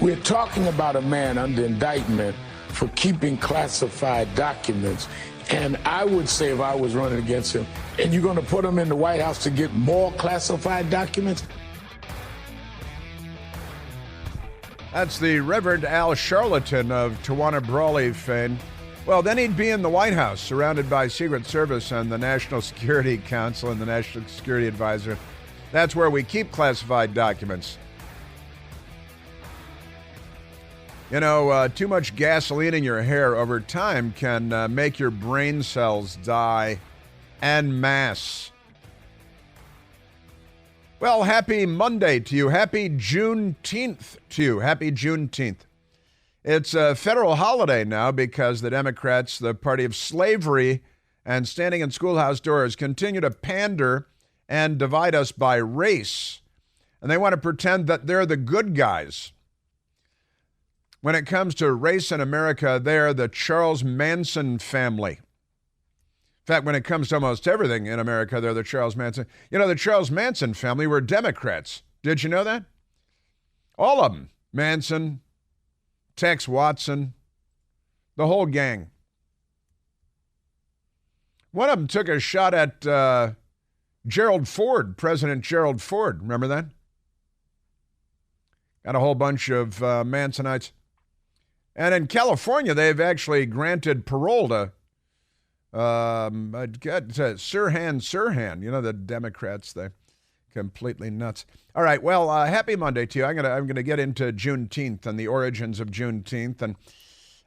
We're talking about a man under indictment for keeping classified documents. And I would say if I was running against him, and you're going to put him in the White House to get more classified documents? That's the Reverend Al Charlatan of Tawana Brawley fame. Well, then he'd be in the White House, surrounded by Secret Service and the National Security Council and the National Security Advisor. That's where we keep classified documents. You know, too much gasoline in your hair over time can make your brain cells die en masse. Well, happy Monday to you. Happy Juneteenth to you. Happy Juneteenth. It's a federal holiday now because the Democrats, the party of slavery and standing in schoolhouse doors, continue to pander and divide us by race. And they want to pretend that they're the good guys. When it comes to race in America, they're the Charles Manson family. In fact, when it comes to almost everything in America, they're the Charles Manson. You know, the Charles Manson family were Democrats. Did you know that? All of them. Manson, Tex Watson, the whole gang. One of them took a shot at Gerald Ford, President Gerald Ford. Remember that? Got a whole bunch of Mansonites. And in California, they've actually granted parole to Sirhan. You know, the Democrats, they're completely nuts. All right, well, happy Monday to you. I'm gonna get into Juneteenth and the origins of Juneteenth and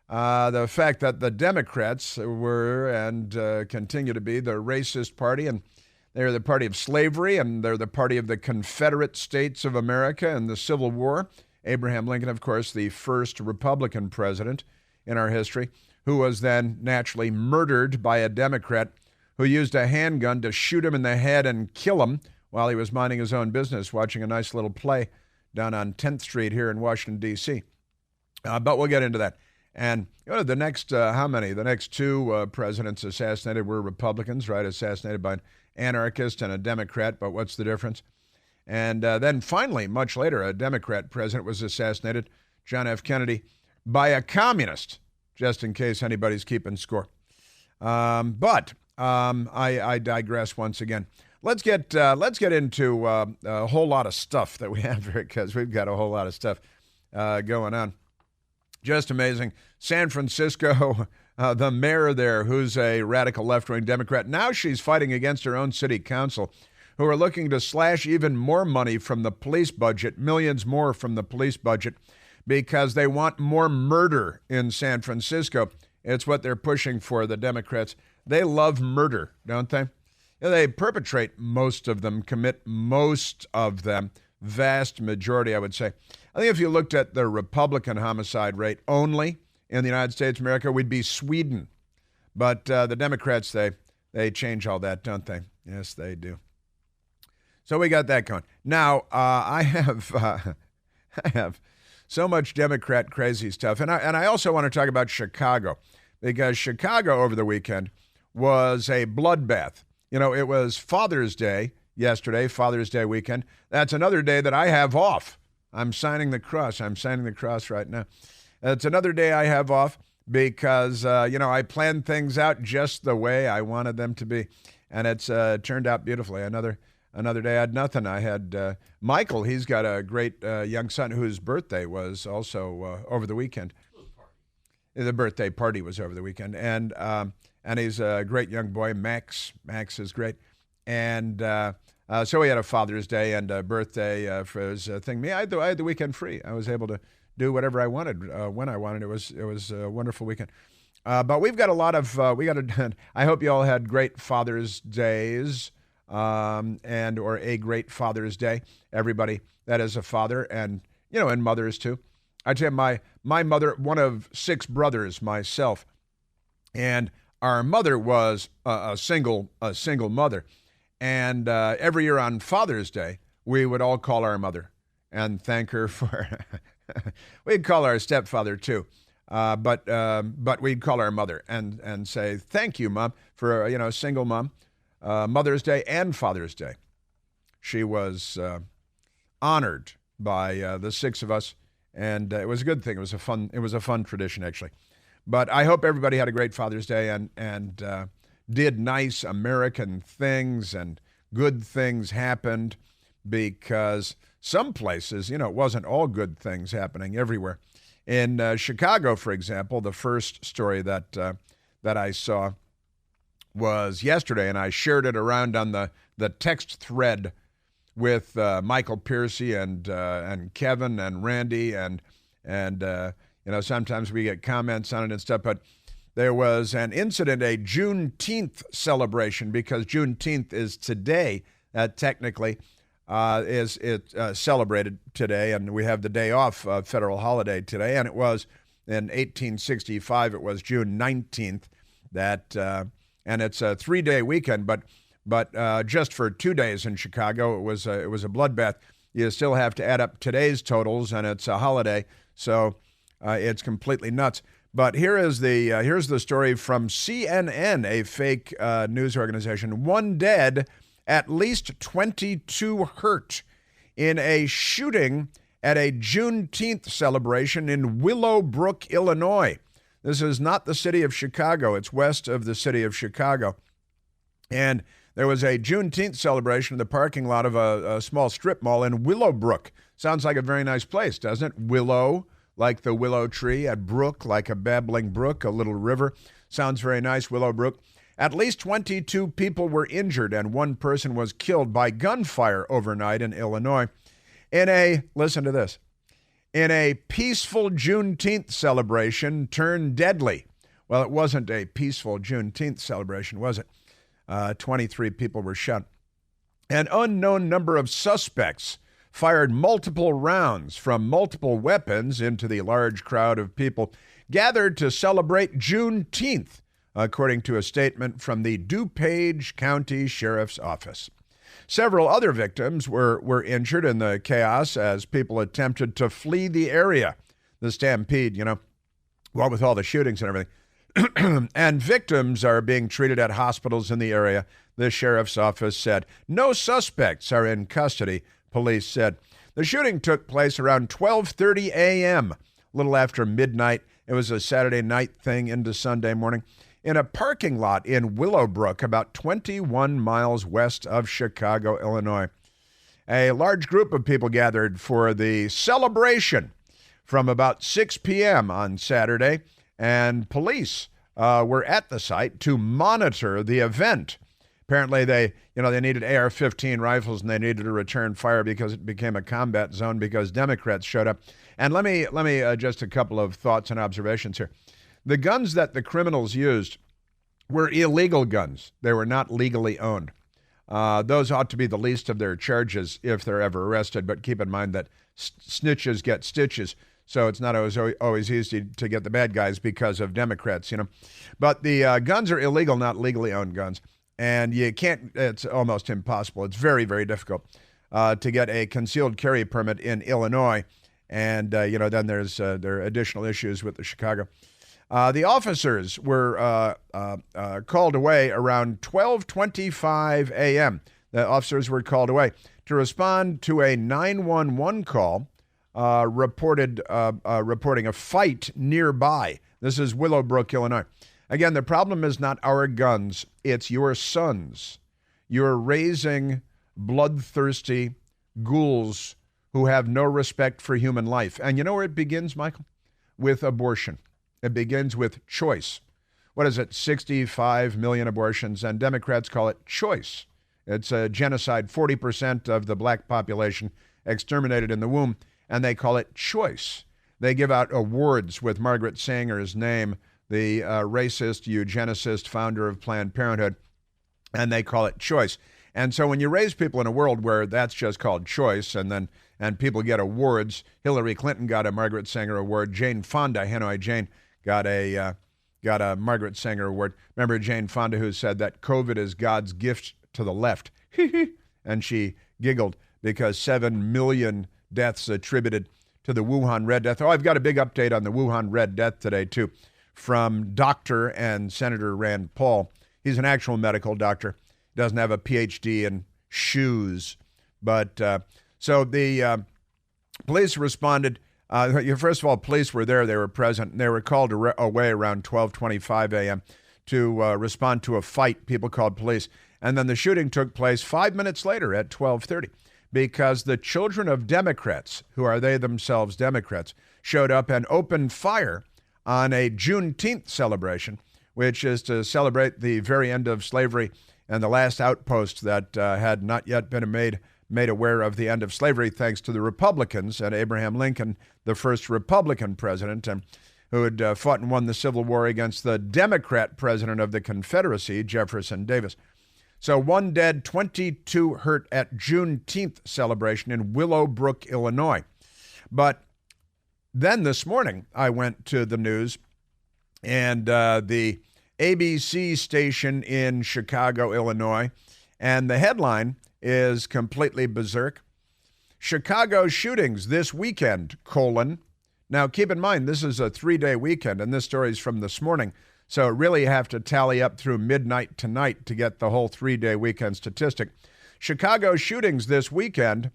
the fact that the Democrats were and continue to be the racist party, and they're the party of slavery, and they're the party of the Confederate States of America and the Civil War. Abraham Lincoln, of course, the first Republican president in our history, who was then naturally murdered by a Democrat who used a handgun to shoot him in the head and kill him while he was minding his own business, watching a nice little play down on 10th Street here in Washington, D.C. But we'll get into that. And you know, the next, The next two presidents assassinated were Republicans, right? Assassinated by an anarchist and a Democrat, but what's the difference? And then finally, much later, a Democrat president was assassinated, John F. Kennedy, by a communist, just in case anybody's keeping score. But I digress once again. Let's get into a whole lot of stuff that we have here, because we've got a whole lot of stuff going on. Just amazing. San Francisco, the mayor there, who's a radical left-wing Democrat, now she's fighting against her own city council, who are looking to slash even more money from the police budget, millions more from the police budget, because they want more murder in San Francisco. It's what they're pushing for, the Democrats. They love murder, don't they? They perpetrate most of them, commit most of them, vast majority, I would say. I think if you looked at the Republican homicide rate only in the United States of America, we'd be Sweden. But the Democrats, they change all that, don't they? Yes, they do. So we got that going. Now, I have so much Democrat crazy stuff. And I also want to talk about Chicago, because Chicago over the weekend was a bloodbath. You know, it was Father's Day yesterday, Father's Day weekend. That's another day that I have off. I'm signing the cross. I'm signing the cross right now. It's another day I have off because, I planned things out just the way I wanted them to be. And it's turned out beautifully. Another day I had nothing. I had Michael. He's got a great young son whose birthday was also over the weekend. The birthday party was over the weekend. And he's a great young boy, Max. Max is great. And so we had a Father's Day and a birthday for his thing. I had the weekend free. I was able to do whatever I wanted when I wanted. It was a wonderful weekend. But we've got a lot of, I hope you all had great Father's Days and or a great Father's Day. Everybody that is a father, and, and mothers too. I tell you, my mother, one of 6 brothers myself, and our mother was a single mother. And every year on Father's Day, we would all call our mother and thank her for, we'd call our stepfather too. But we'd call our mother and say, thank you, Mom, for, a single mom, Mother's Day and Father's Day. She was honored by the 6 of us, and it was a good thing. It was a fun tradition, actually. But I hope everybody had a great Father's Day and did nice American things, and good things happened, because some places, it wasn't all good things happening everywhere. In Chicago, for example, the first story that I saw was yesterday, and I shared it around on the text thread with Michael Piercy and Kevin and Randy, and sometimes we get comments on it and stuff, but there was an incident, a Juneteenth celebration, because Juneteenth is today, technically, is celebrated today, and we have the day off, federal holiday today, and it was in 1865, it was June 19th, and it's a 3-day weekend, but just for 2 days in Chicago, it was a bloodbath. You still have to add up today's totals, and it's a holiday, so it's completely nuts. But here's the story from CNN, a fake news organization. 1 dead, at least 22 hurt in a shooting at a Juneteenth celebration in Willowbrook, Illinois. This is not the city of Chicago. It's west of the city of Chicago. And there was a Juneteenth celebration in the parking lot of a small strip mall in Willowbrook. Sounds like a very nice place, doesn't it? Willow, like the willow tree, at brook, like a babbling brook, a little river. Sounds very nice, Willowbrook. At least 22 people were injured, and 1 person was killed by gunfire overnight in Illinois. Listen to this, in a peaceful Juneteenth celebration turned deadly. Well, it wasn't a peaceful Juneteenth celebration, was it? 23 people were shot. An unknown number of suspects fired multiple rounds from multiple weapons into the large crowd of people gathered to celebrate Juneteenth, according to a statement from the DuPage County Sheriff's Office. Several other victims were injured in the chaos as people attempted to flee the area. The stampede, what with all the shootings and everything. And victims are being treated at hospitals in the area, the sheriff's office said. No suspects are in custody, police said. The shooting took place around 12:30 a.m., a little after midnight. It was a Saturday night thing into Sunday morning, in a parking lot in Willowbrook, about 21 miles west of Chicago, Illinois. A large group of people gathered for the celebration from about 6 p.m. on Saturday, and police were at the site to monitor the event. Apparently, they needed AR-15 rifles, and they needed to return fire because it became a combat zone because Democrats showed up. And let me just a couple of thoughts and observations here. The guns that the criminals used were illegal guns. They were not legally owned. Those ought to be the least of their charges if they're ever arrested. But keep in mind that snitches get stitches. So it's not always easy to get the bad guys because of Democrats, But the guns are illegal, not legally owned guns. And you can't, it's almost impossible. It's very, very difficult to get a concealed carry permit in Illinois. And, then there are additional issues with the Chicago. The officers were called away around 12:25 a.m. The officers were called away to respond to a 911 call reporting a fight nearby. This is Willowbrook, Illinois. Again, the problem is not our guns, it's your sons. You're raising bloodthirsty ghouls who have no respect for human life. And you know where it begins, Michael? With abortion. It begins with choice. What is it? 65 million abortions, and Democrats call it choice. It's a genocide, 40% of the black population exterminated in the womb, and they call it choice. They give out awards with Margaret Sanger's name, the racist, eugenicist founder of Planned Parenthood, and they call it choice. And so when you raise people in a world where that's just called choice, and people get awards, Hillary Clinton got a Margaret Sanger Award, Jane Fonda, Hanoi Jane, got a Margaret Sanger Award. Remember Jane Fonda, who said that COVID is God's gift to the left? And she giggled because 7 million deaths attributed to the Wuhan Red Death. Oh, I've got a big update on the Wuhan Red Death today, too, from Dr. and Senator Rand Paul. He's an actual medical doctor. Doesn't have a PhD in shoes. But so the police responded First of all, police were there. They were present. And they were called away around 12:25 a.m. to respond to a fight. People called police. And then the shooting took place 5 minutes later at 12:30 because the children of Democrats, who are they themselves Democrats, showed up and opened fire on a Juneteenth celebration, which is to celebrate the very end of slavery and the last outpost that had not yet been made aware of the end of slavery, thanks to the Republicans and Abraham Lincoln, the first Republican president, and who had fought and won the Civil War against the Democrat president of the Confederacy, Jefferson Davis. So 1 dead, 22 hurt at Juneteenth celebration in Willowbrook, Illinois. But then this morning, I went to the news, and the ABC station in Chicago, Illinois, and the headline is completely berserk. Chicago shootings this weekend, : Now, keep in mind, this is a 3-day weekend, and this story is from this morning, so really have to tally up through midnight tonight to get the whole 3-day weekend statistic. Chicago shootings this weekend, :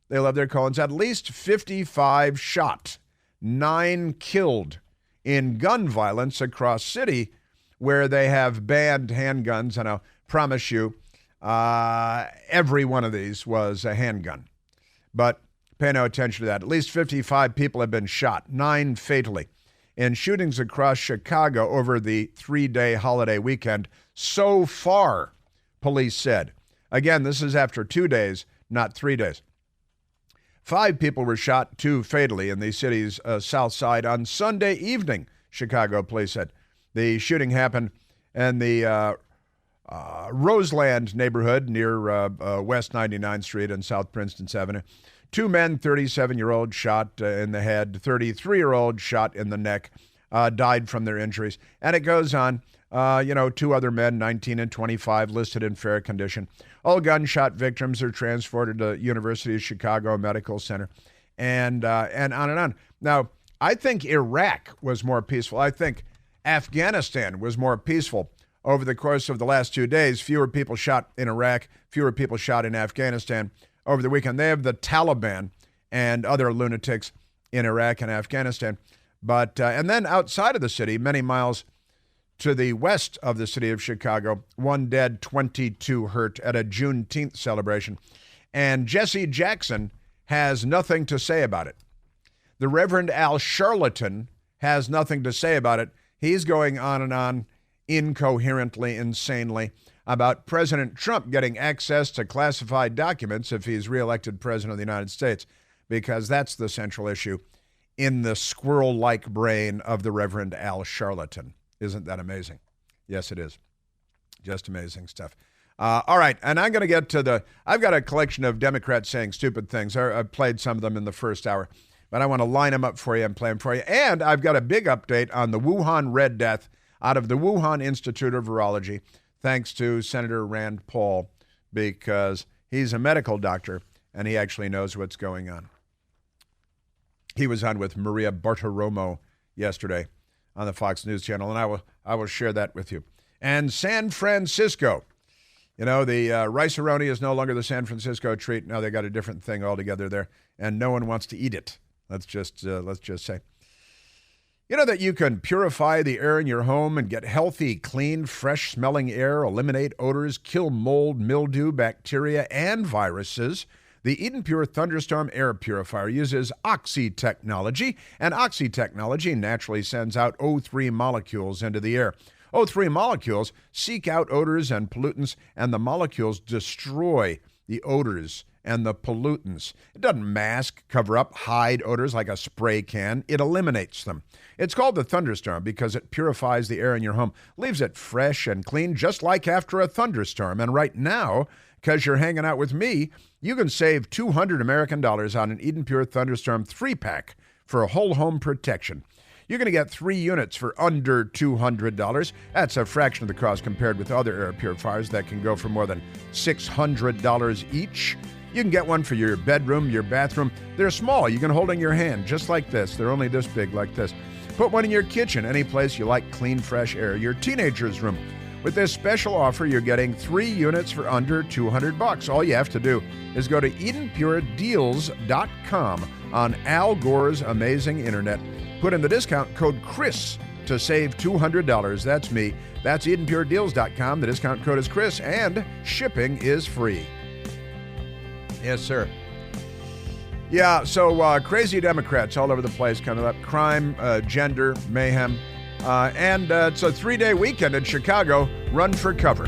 They love their colons. At least 55 shot, 9 killed in gun violence across city where they have banned handguns. And I'll promise you, every one of these was a handgun. But pay no attention to that. At least 55 people have been shot, 9 fatally, in shootings across Chicago over the 3-day holiday weekend so far, police said. Again, this is after 2 days, not 3 days. 5 people were shot, 2 fatally, in the city's south side on Sunday evening, Chicago police said. The shooting happened in the Roseland neighborhood near West 99th Street and South Princeton Avenue. 2 men, 37-year-old shot in the head, 33-year-old shot in the neck, died from their injuries. And it goes on. 2 other men, 19 and 25, listed in fair condition. All gunshot victims are transported to University of Chicago Medical Center, and on and on. Now, I think Iraq was more peaceful. I think Afghanistan was more peaceful over the course of the last 2 days. Fewer people shot in Iraq, fewer people shot in Afghanistan over the weekend. They have the Taliban and other lunatics in Iraq and Afghanistan. But and then outside of the city, many miles to the west of the city of Chicago, 1 dead, 22 hurt at a Juneteenth celebration. And Jesse Jackson has nothing to say about it. The Reverend Al Charlatan has nothing to say about it. He's going on and on incoherently, insanely, about President Trump getting access to classified documents if he's reelected president of the United States, because that's the central issue in the squirrel-like brain of the Reverend Al Charlatan. Isn't that amazing? Yes, it is. Just amazing stuff. All right, and I'm going to get to I've got a collection of Democrats saying stupid things. I played some of them in the first hour, but I want to line them up for you and play them for you. And I've got a big update on the Wuhan Red Death out of the Wuhan Institute of Virology, thanks to Senator Rand Paul, because he's a medical doctor and he actually knows what's going on. He was on with Maria Bartiromo yesterday on the Fox News Channel, and I will share that with you. And San Francisco, the rice-a-roni is no longer the San Francisco treat. Now they got a different thing altogether there, and no one wants to eat it. Let's just say. You know that you can purify the air in your home and get healthy, clean, fresh-smelling air, eliminate odors, kill mold, mildew, bacteria, and viruses. The Eden Pure Thunderstorm Air Purifier uses Oxy technology, and Oxy technology naturally sends out O3 molecules into the air. O3 molecules seek out odors and pollutants, and the molecules destroy the odors and the pollutants. It doesn't mask, cover up, hide odors like a spray can. It eliminates them. It's called the Thunderstorm because it purifies the air in your home, leaves it fresh and clean, just like after a thunderstorm. And right now, because you're hanging out with me, you can save $200 American on an Eden Pure Thunderstorm 3-pack for a whole home protection. You're going to get 3 units for under $200. That's a fraction of the cost compared with other air purifiers that can go for more than $600 each. You can get one for your bedroom, your bathroom. They're small. You can hold in your hand just like this. They're only this big like this. Put one in your kitchen, any place you like clean, fresh air. Your teenager's room. With this special offer, you're getting 3 units for under $200. All you have to do is go to EdenPureDeals.com on Al Gore's amazing internet. Put in the discount code Chris to save $200. That's me. That's EdenPureDeals.com. The discount code is Chris, and shipping is free. Yes, sir. Yeah, so crazy Democrats all over the place coming up. Crime, gender, mayhem. And it's a 3-day weekend in Chicago. Run for cover.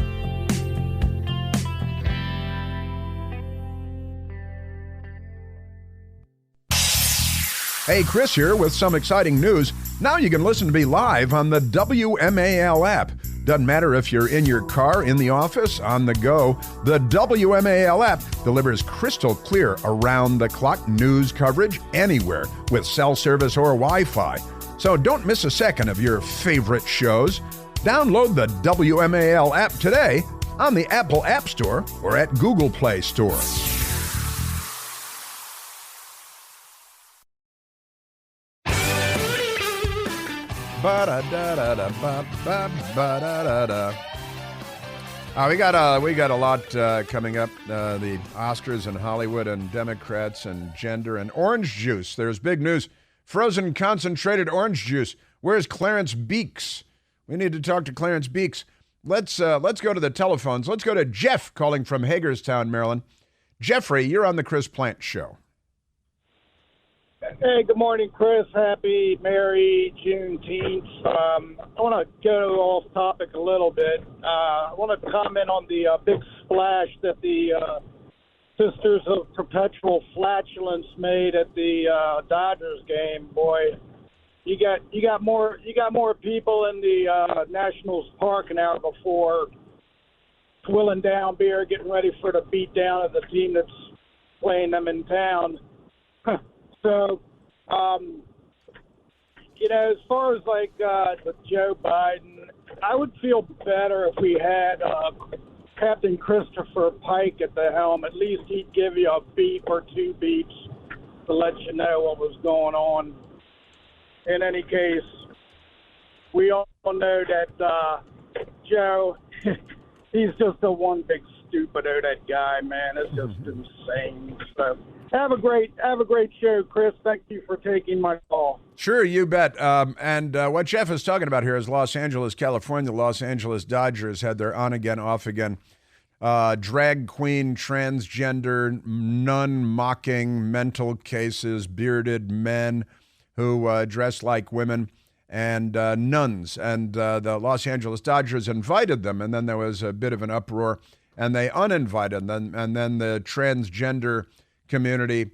Hey, Chris here with some exciting news. Now you can listen to me live on the WMAL app. Doesn't matter if you're in your car, in the office, on the go. The WMAL app delivers crystal clear around-the-clock news coverage anywhere with cell service or Wi-Fi. So don't miss a second of your favorite shows. Download the WMAL app today on the Apple App Store or at Google Play Store. We got a lot coming up. The Oscars and Hollywood and Democrats and gender and orange juice. There's big news. Frozen concentrated orange juice. Where's Clarence Beeks? We need to talk to Clarence Beeks. Let's go to the telephones. Let's go to Jeff calling from Hagerstown, Maryland. Jeffrey, you're on the Chris Plant Show. Hey, good morning, Chris. Happy, merry Juneteenth. I want to go off topic a little bit. I want to comment on the big splash that the Sisters of Perpetual Flatulence made at the Dodgers game. Boy, you got more people in the Nationals park an hour before, swilling down beer, getting ready for the beat down of the team that's playing them in town. So, as far as with Joe Biden, I would feel better if we had Captain Christopher Pike at the helm. At least he'd give you a beep or 2 beeps to let you know what was going on. In any case, we all know that Joe, he's just a one big stupid that guy, man. It's just insane. So have a great show, Chris. Thank you for taking my call. Sure, you bet. And what Jeff is talking about here is Los Angeles, California. The Los Angeles Dodgers had their on-again, off-again drag queen, transgender, nun-mocking mental cases, bearded men who dress like women, and nuns. And the Los Angeles Dodgers invited them, and then there was a bit of an uproar, and they uninvited them. And then the transgender community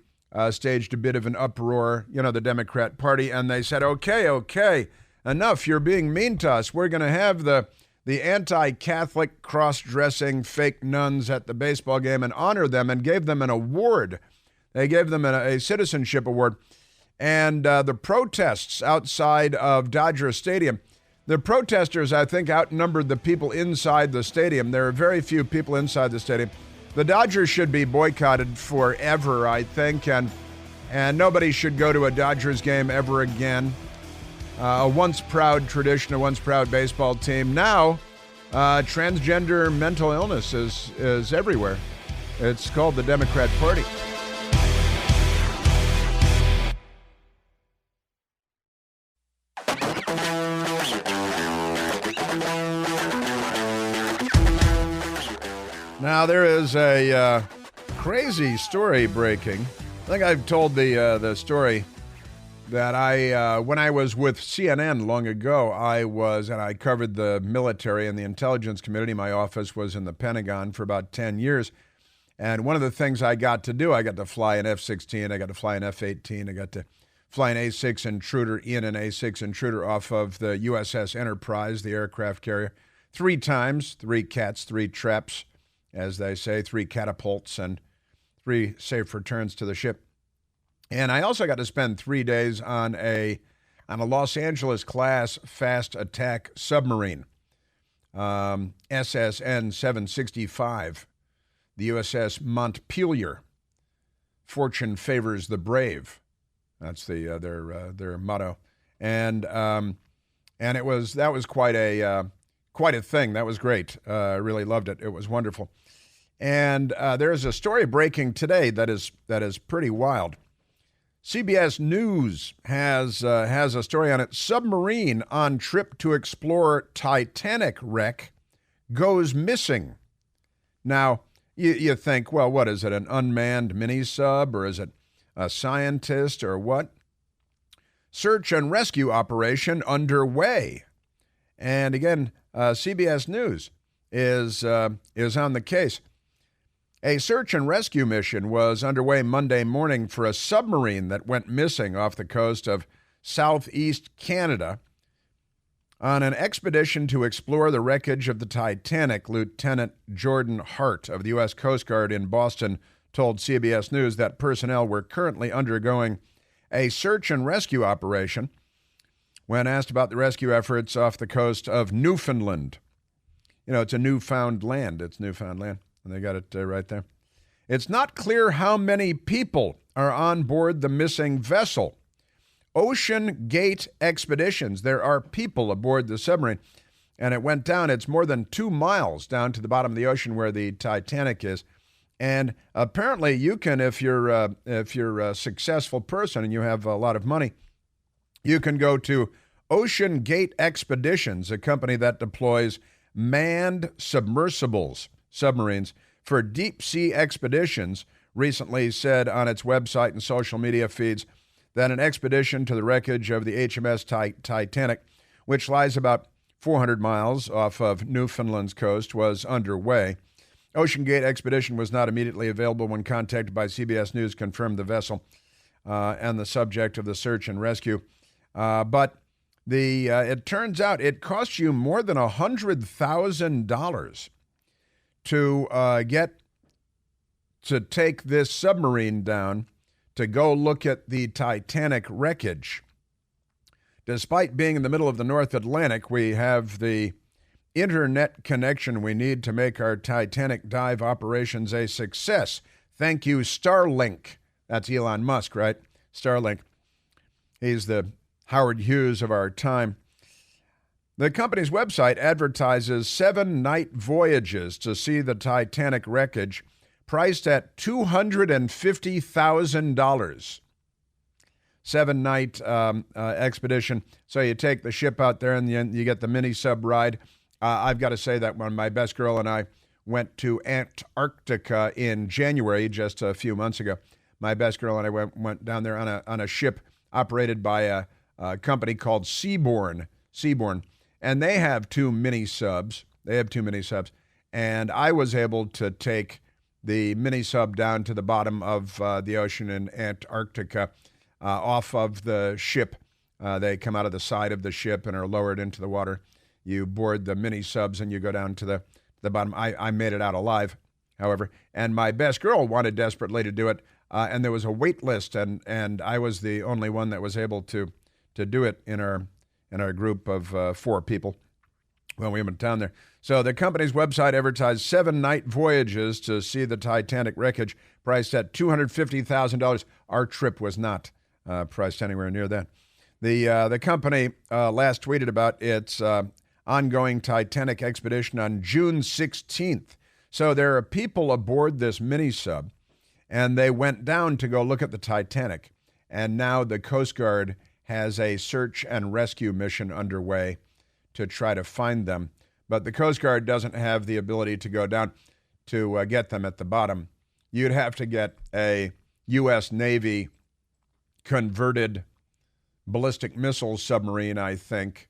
staged a bit of an uproar, the Democrat Party, and they said, okay, enough, you're being mean to us. We're going to have the anti-Catholic cross-dressing fake nuns at the baseball game and honor them, and gave them an award. They gave them a citizenship award. And the protests outside of Dodger Stadium, the protesters, I think, outnumbered the people inside the stadium. There are very few people inside the stadium. The Dodgers should be boycotted forever, I think, and nobody should go to a Dodgers game ever again. A once proud tradition, a once proud baseball team. Now, transgender mental illness is everywhere. It's called the Democrat Party. Now, there is a crazy story breaking. I think I've told the story that when I was with CNN long ago, I covered the military and the intelligence community. My office was in the Pentagon for about 10 years. And one of the things I got to do, I got to fly an F-16, I got to fly an F-18, I got to fly an A-6 Intruder in an A-6 Intruder off of the USS Enterprise, the aircraft carrier, 3 times, 3 cats, 3 traps, as they say, 3 catapults, and 3 safe returns to the ship. And I also got to spend 3 days on a Los Angeles class fast attack submarine, SSN 765, the USS Montpelier. Fortune favors the brave. That's their motto. And that was quite quite a thing. That was great. I really loved it. It was wonderful. And there's a story breaking today that is pretty wild. CBS News has a story on it. Submarine on trip to explore Titanic wreck goes missing. Now, you think, well, what is it, an unmanned mini-sub, or is it a scientist, or what? Search and rescue operation underway. And again, CBS News is on the case. A search and rescue mission was underway Monday morning for a submarine that went missing off the coast of southeast Canada. On an expedition to explore the wreckage of the Titanic, Lieutenant Jordan Hart of the U.S. Coast Guard in Boston told CBS News that personnel were currently undergoing a search and rescue operation. When asked about the rescue efforts off the coast of Newfoundland, it's a newfound land. It's Newfoundland, and they got it right there. It's not clear how many people are on board the missing vessel. Ocean Gate Expeditions. There are people aboard the submarine, and it went down. It's more than 2 miles down to the bottom of the ocean where the Titanic is. And apparently you can, if you're a successful person and you have a lot of money, you can go to Ocean Gate Expeditions, a company that deploys manned submersibles, submarines, for deep-sea expeditions, recently said on its website and social media feeds that an expedition to the wreckage of the HMS Titanic, which lies about 400 miles off of Newfoundland's coast, was underway. Ocean Gate Expedition was not immediately available when contacted by CBS News, confirmed the vessel and the subject of the search and rescue. But it turns out it costs you more than $100,000 to take this submarine down to go look at the Titanic wreckage. Despite being in the middle of the North Atlantic, we have the internet connection we need to make our Titanic dive operations a success. Thank you, Starlink. That's Elon Musk, right? Starlink. He's the Howard Hughes of our time. The company's website advertises 7-night voyages to see the Titanic wreckage, priced at $250,000. 7-night expedition. So you take the ship out there and you get the mini sub ride. I've got to say that when my best girl and I went to Antarctica in January, just a few months ago, my best girl and I went down there on a ship operated by a company called Seabourn, and they have 2 mini subs. And I was able to take the mini sub down to the bottom of the ocean in Antarctica, off of the ship. They come out of the side of the ship and are lowered into the water. You board the mini subs and you go down to the bottom. I made it out alive, however, and my best girl wanted desperately to do it, and there was a wait list, and I was the only one that was able to do it in our group of 4 people when we went down there. So the company's website advertised 7-night voyages to see the Titanic wreckage, priced at $250,000. Our trip was not priced anywhere near that. The company last tweeted about its ongoing Titanic expedition on June 16th. So there are people aboard this mini-sub, and they went down to go look at the Titanic. And now the Coast Guard has a search and rescue mission underway to try to find them. But the Coast Guard doesn't have the ability to go down to get them at the bottom. You'd have to get a U.S. Navy converted ballistic missile submarine, I think,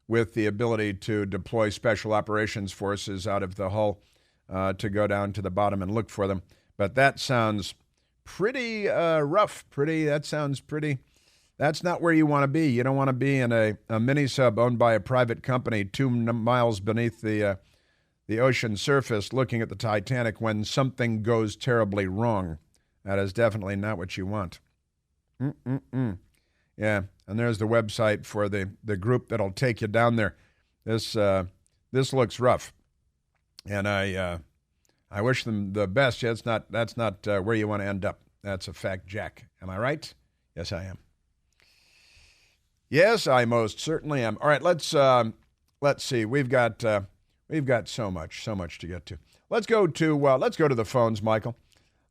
with the ability to deploy special operations forces out of the hull to go down to the bottom and look for them. But that sounds pretty rough. That's not where you want to be. You don't want to be in a mini-sub owned by a private company 2 miles beneath the ocean surface looking at the Titanic when something goes terribly wrong. That is definitely not what you want. Yeah, and there's the website for the group that'll take you down there. This looks rough, and I wish them the best. Yeah, that's not where you want to end up. That's a fact, Jack. Am I right? Yes, I am. Yes, I most certainly am. All right, let's let's see. We've got so much to get to. Let's go to the phones, Michael.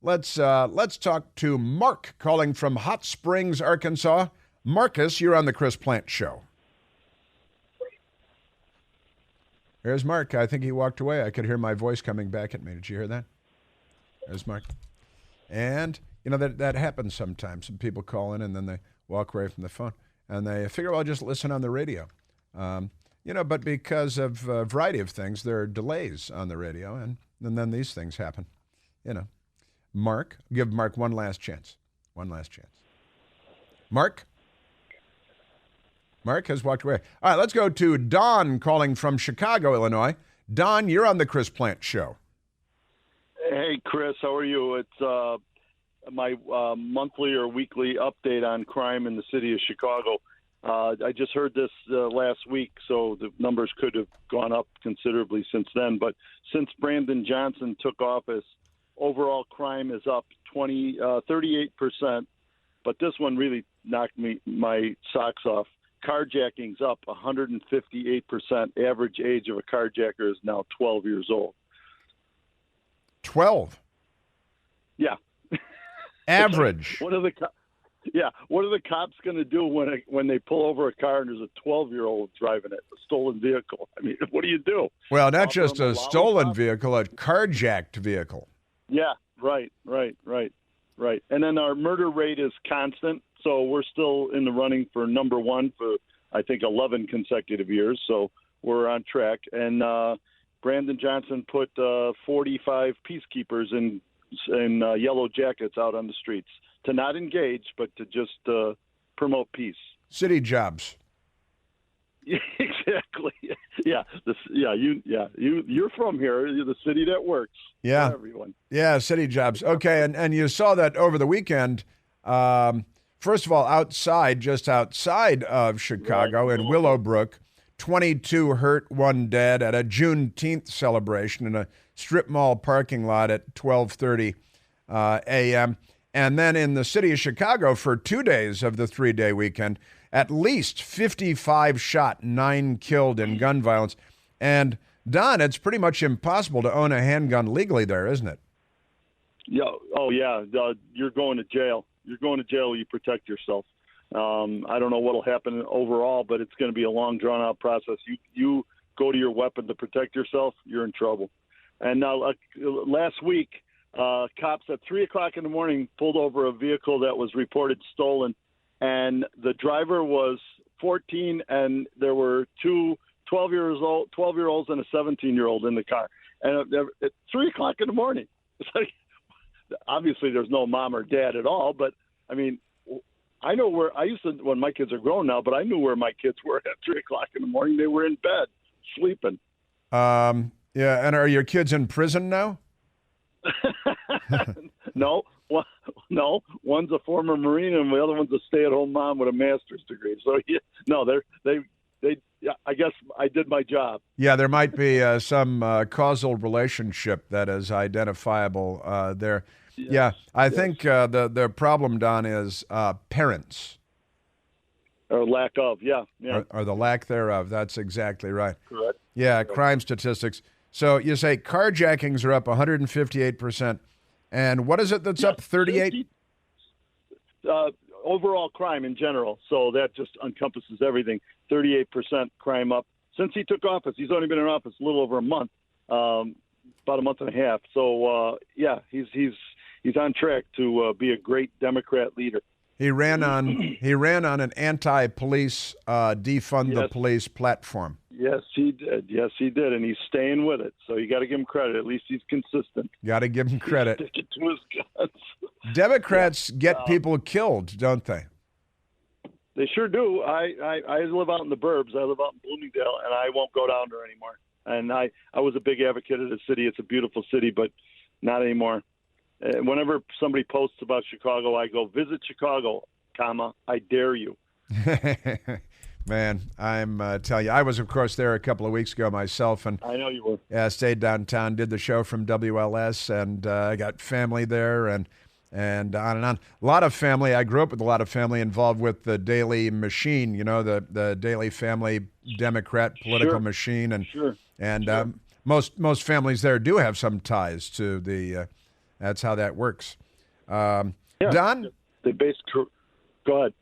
Let's talk to Mark calling from Hot Springs, Arkansas. Marcus, you're on the Chris Plant Show. There's Mark. I think he walked away. I could hear my voice coming back at me. Did you hear that? There's Mark. And, that happens sometimes. Some people call in and then they walk away from the phone. And they figure, well, I'll just listen on the radio. But because of a variety of things, there are delays on the radio. And then these things happen. Mark, give Mark one last chance. Mark? Mark has walked away. All right, let's go to Don calling from Chicago, Illinois. Don, you're on the Chris Plant Show. Hey, Chris, how are you? It's my monthly or weekly update on crime in the city of Chicago. I just heard this last week, so the numbers could have gone up considerably since then. But since Brandon Johnson took office, overall crime is up 38%. But this one really knocked my socks off. Carjacking's up 158%. Average age of a carjacker is now 12 years old. 12? Yeah. Average. What are the cops going to do when they pull over a car and there's a 12-year-old driving it, a stolen vehicle? I mean, what do you do? Well, not just a stolen vehicle, a carjacked vehicle. Yeah, right. And then our murder rate is constant, so we're still in the running for number one for, I think, 11 consecutive years, so we're on track. And Brandon Johnson put 45 peacekeepers in yellow jackets out on the streets to not engage, but to just promote peace. City jobs. Exactly. You're from here. You're the city that works. Yeah. For everyone. Yeah, city jobs. Okay, and you saw that over the weekend. First of all, just outside of Chicago in Willowbrook, 22 hurt, 1 dead at a Juneteenth celebration in a strip mall parking lot at 12:30 a.m. And then in the city of Chicago for 2 days of the 3-day weekend, at least 55 shot, 9 killed in gun violence. And, Don, it's pretty much impossible to own a handgun legally there, isn't it? Yeah. Oh, yeah. You're going to jail. You're going to jail. You protect yourself. I don't know what will happen overall, but it's going to be a long, drawn-out process. You go to your weapon to protect yourself, you're in trouble. And now, last week, cops at 3 o'clock in the morning pulled over a vehicle that was reported stolen, and the driver was 14, and there were two 12-year-olds and a 17-year-old in the car. And at 3 o'clock in the morning, it's like, obviously there's no mom or dad at all, but I mean, I know where I used to, when my kids are grown now, but I knew where my kids were at 3 o'clock in the morning. They were in bed, sleeping. Yeah. And are your kids in prison now? No. One's a former Marine and the other one's a stay-at-home mom with a master's degree. So, I guess I did my job. Yeah, there might be some causal relationship that is identifiable there. Yes, I think the problem, Don, is parents. Or lack of, yeah. Or the lack thereof. That's exactly right. Correct. Yeah, crime statistics. So you say carjackings are up 158%. And what is it that's up 38? Overall crime in general. So that just encompasses everything. 38% crime up. Since he took office, he's only been in office a little over a month, about a month and a half. So, he's on track to be a great Democrat leader. He ran on an anti-police, defund the police platform. Yes, he did, and he's staying with it. So you got to give him credit. At least he's consistent. Got to give him credit. He's sticking to his guns. Democrats get people killed, don't they? They sure do. I live out in the burbs. I live out in Bloomingdale, and I won't go down there anymore. And I was a big advocate of the city. It's a beautiful city, but not anymore. Whenever somebody posts about Chicago, I go, visit Chicago, I dare you. Man, I'm telling you, I was, of course, there a couple of weeks ago myself. And I know you were. Yeah, stayed downtown, did the show from WLS, and I got family there. And and on and on. A lot of family. I grew up with a lot of family involved with the Daily Machine, the Daily Family Democrat political machine. And most families there do have some ties to the, that's how that works. Don? They go ahead.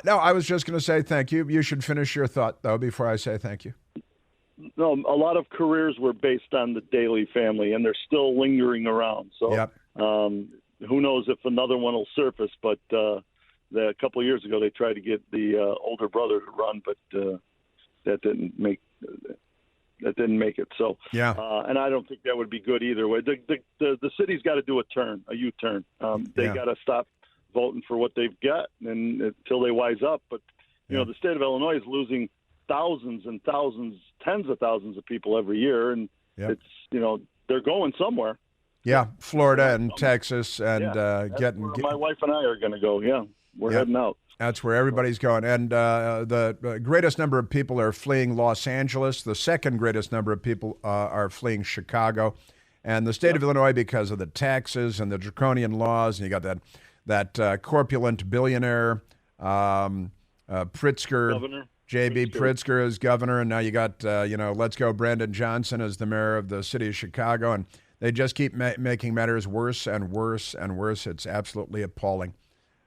No, I was just going to say thank you. You should finish your thought, though, before I say thank you. No, a lot of careers were based on the Daily Family, and they're still lingering around. So yep. Who knows if another one will surface, but a couple of years ago they tried to get the older brother to run, but that didn't make it. So yeah, and I don't think that would be good either way. The city's got to do a U-turn. They got to stop voting for what they've got and until they wise up. But the state of Illinois is losing thousands and thousands, tens of thousands of people every year, and it's they're going somewhere. Yeah, Florida and Texas, and getting. My wife and I are going to go. Yeah, we're heading out. That's where everybody's going. And the greatest number of people are fleeing Los Angeles. The second greatest number of people are fleeing Chicago, and the state of Illinois, because of the taxes and the draconian laws. And you got that corpulent billionaire Pritzker. Governor. J.B. Pritzker as governor, and now you got, Let's Go Brandon Johnson as the mayor of the city of Chicago, and they just keep making matters worse and worse and worse. It's absolutely appalling.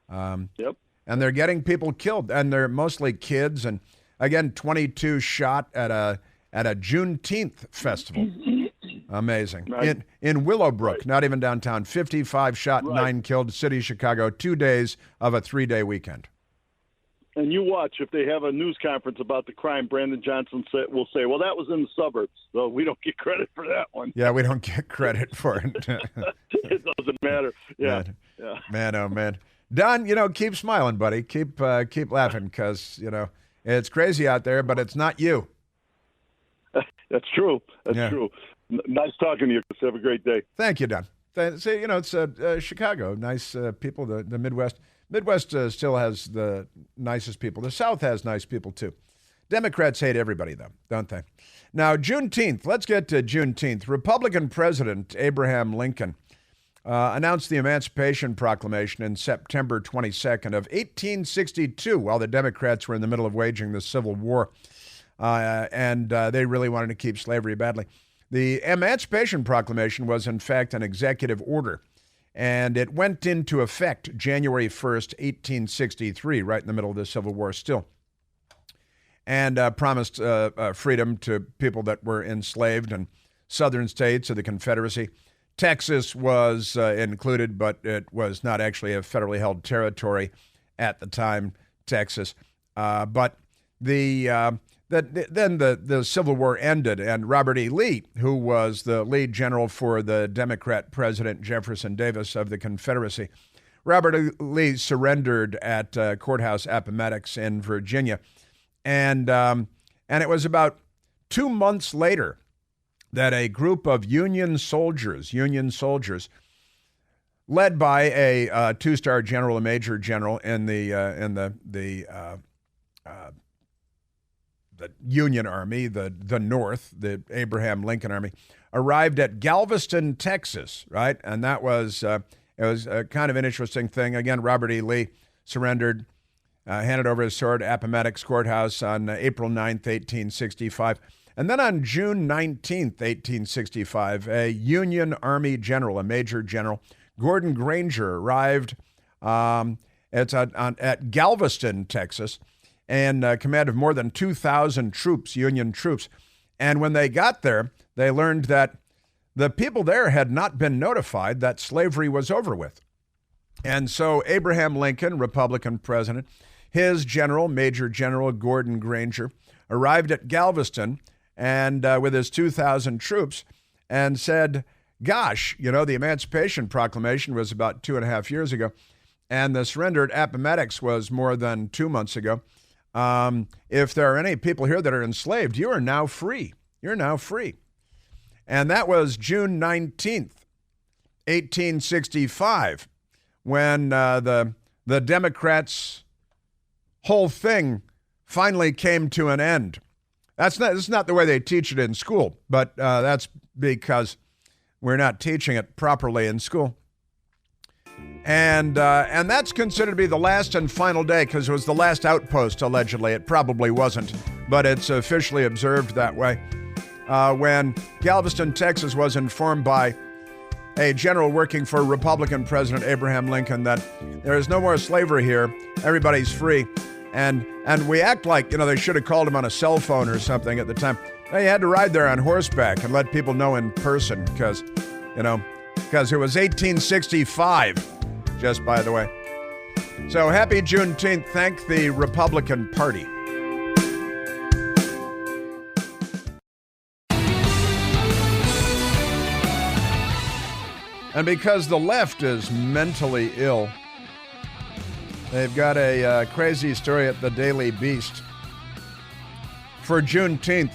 Yep. And they're getting people killed, and they're mostly kids. And again, 22 shot at a Juneteenth festival. Amazing. Right. In Willowbrook, not even downtown. 55 shot, 9 killed, city of Chicago. 2 days of a 3-day weekend. And you watch, if they have a news conference about the crime, Brandon Johnson will say, well, that was in the suburbs, so we don't get credit for that one. Yeah, we don't get credit for it. It doesn't matter. Yeah. Man, oh, man. Don, keep smiling, buddy. Keep laughing, because, it's crazy out there, but it's not you. That's true. That's true. Nice talking to you. Have a great day. Thank you, Don. See, it's Chicago. Nice people, the Midwest. Midwest still has the nicest people. The South has nice people, too. Democrats hate everybody, though, don't they? Now, Juneteenth. Let's get to Juneteenth. Republican President Abraham Lincoln announced the Emancipation Proclamation in September 22nd of 1862 while the Democrats were in the middle of waging the Civil War, and they really wanted to keep slavery badly. The Emancipation Proclamation was, in fact, an executive order, and it went into effect January 1st, 1863, right in the middle of the Civil War still, and promised freedom to people that were enslaved in southern states of the Confederacy. Texas was included, but it was not actually a federally held territory at the time, Texas. But then the Civil War ended, and Robert E. Lee, who was the lead general for the Democrat President Jefferson Davis of the Confederacy, Robert E. Lee surrendered at Courthouse Appomattox in Virginia, and it was about 2 months later that a group of Union soldiers, led by a 2-star general, a major general in the Union Army, the North, the Abraham Lincoln Army, arrived at Galveston, Texas, right? And that was it was kind of an interesting thing. Again, Robert E. Lee surrendered, handed over his sword at Appomattox Courthouse on April 9th, 1865. And then on June 19th, 1865, a Union Army general, a major general, Gordon Granger, arrived at Galveston, Texas, and command of more than 2,000 troops, Union troops. And when they got there, they learned that the people there had not been notified that slavery was over with. And so Abraham Lincoln, Republican president, his general, Major General Gordon Granger, arrived at Galveston and with his 2,000 troops and said, gosh, the Emancipation Proclamation was about 2.5 years ago, and the surrender at Appomattox was more than 2 months ago. If there are any people here that are enslaved, you are now free. You're now free. And that was June 19th, 1865, when the Democrats' whole thing finally came to an end. That's not the way they teach it in school, but that's because we're not teaching it properly in school. And that's considered to be the last and final day because it was the last outpost, allegedly. It probably wasn't, but it's officially observed that way. When Galveston, Texas was informed by a general working for Republican President Abraham Lincoln that there is no more slavery here, everybody's free. And we act like, they should have called him on a cell phone or something at the time. They had to ride there on horseback and let people know in person because it was 1865, just by the way. So happy Juneteenth. Thank the Republican Party. And because the left is mentally ill, they've got a crazy story at the Daily Beast for Juneteenth.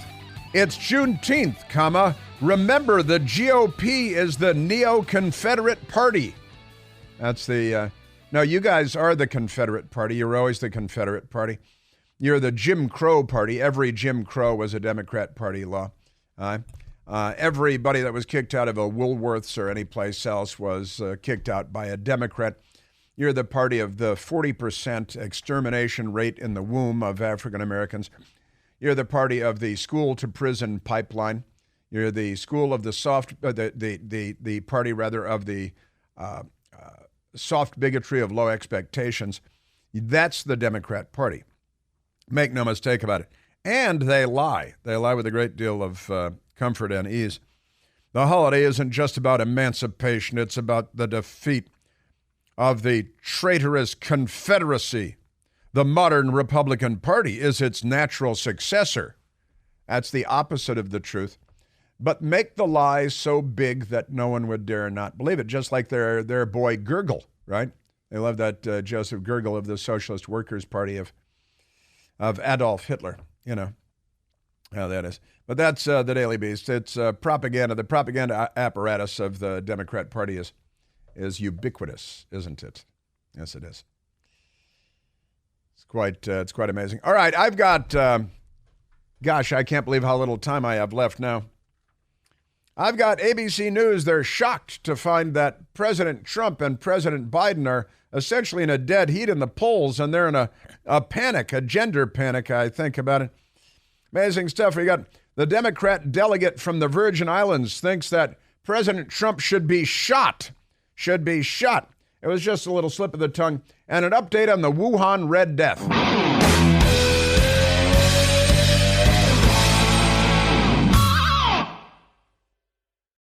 It's Juneteenth, comma. Remember, the GOP is the neo-Confederate Party. That's the... no, you guys are the Confederate Party. You're always the Confederate Party. You're the Jim Crow Party. Every Jim Crow was a Democrat Party law. Everybody that was kicked out of a Woolworths or any place else was kicked out by a Democrat. You're the party of the 40% extermination rate in the womb of African Americans. You're the party of the school-to-prison pipeline. You're the school of the the party rather of the soft bigotry of low expectations. That's the Democrat Party. Make no mistake about it. And they lie. They lie with a great deal of comfort and ease. The holiday isn't just about emancipation. It's about the defeat of the traitorous Confederacy. The modern Republican Party is its natural successor. That's the opposite of the truth. But make the lie so big that no one would dare not believe it, just like their boy Goebbels, right? They love that Joseph Goebbels of the Socialist Workers' Party of Adolf Hitler, how that is. But that's the Daily Beast. It's propaganda. The propaganda apparatus of the Democrat Party is ubiquitous, isn't it? Yes, it is. It's quite amazing. All right, I've got, gosh, I can't believe how little time I have left now. I've got ABC News. They're shocked to find that President Trump and President Biden are essentially in a dead heat in the polls, and they're in a panic, a gender panic, I think about it. Amazing stuff. We got the Democrat delegate from the Virgin Islands thinks that President Trump should be shot. Should be shot. It was just a little slip of the tongue. And an update on the Wuhan Red Death.